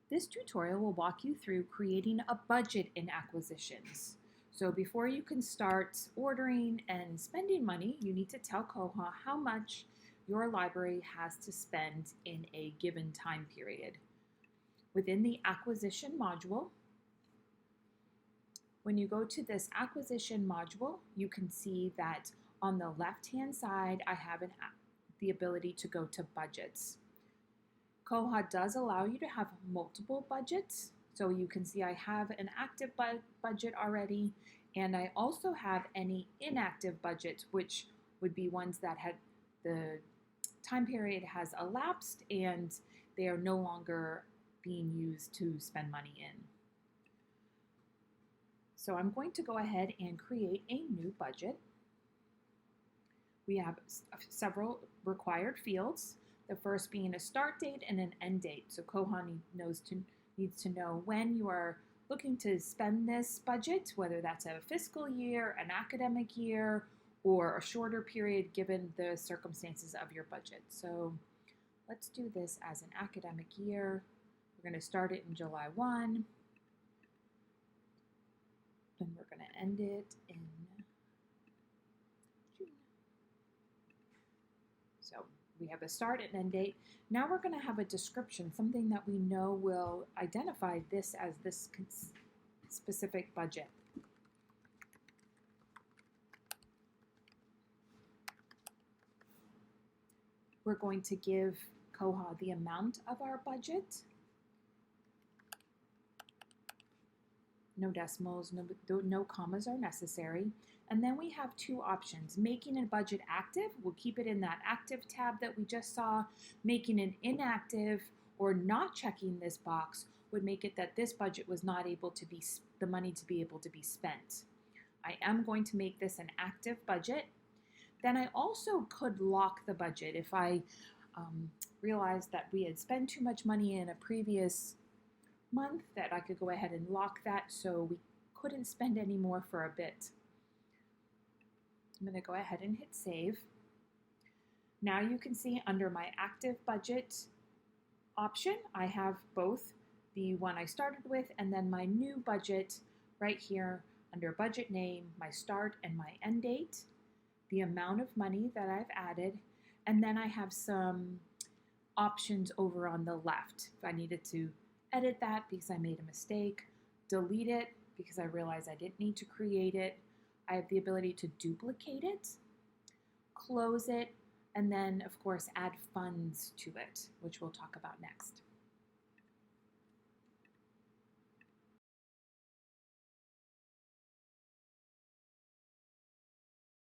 This tutorial will walk you through creating a budget in Acquisitions. So before you can start ordering and spending money, you need to tell Koha how much your library has to spend in a given time period. Within the Acquisition module, when you go to this Acquisition module, you can see that on the left-hand side, I have the ability to go to Budgets. Koha does allow you to have multiple budgets. So you can see I have an active budget already, and I also have any inactive budgets, which would be ones that had the time period has elapsed and they are no longer being used to spend money in. So I'm going to go ahead and create a new budget. We have several required fields. The first being a start date and an end date. So Koha needs to know when you are looking to spend this budget, whether that's a fiscal year, an academic year, or a shorter period given the circumstances of your budget. So let's do this as an academic year. We're going to start it in July 1. Then we're going to end it in June. So we have a start and end date. Now we're going to have a description, something that we know will identify this as this specific budget. We're going to give Koha the amount of our budget. No decimals, no commas are necessary. And then we have two options. Making a budget active, we'll keep it in that active tab that we just saw. Making it inactive or not checking this box would make it that this budget was not able to be, the money to be able to be spent. I am going to make this an active budget. Then I also could lock the budget if I realized that we had spent too much money in a previous month, that I could go ahead and lock that so we couldn't spend any more for a bit. I'm going to go ahead and hit save. Now you can see under my active budget option, I have both the one I started with and then my new budget right here under budget name, my start and my end date, the amount of money that I've added, and then I have some options over on the left. If I needed to edit that because I made a mistake, delete it because I realized I didn't need to create it. I have the ability to duplicate it, close it, and then of course add funds to it, which we'll talk about next.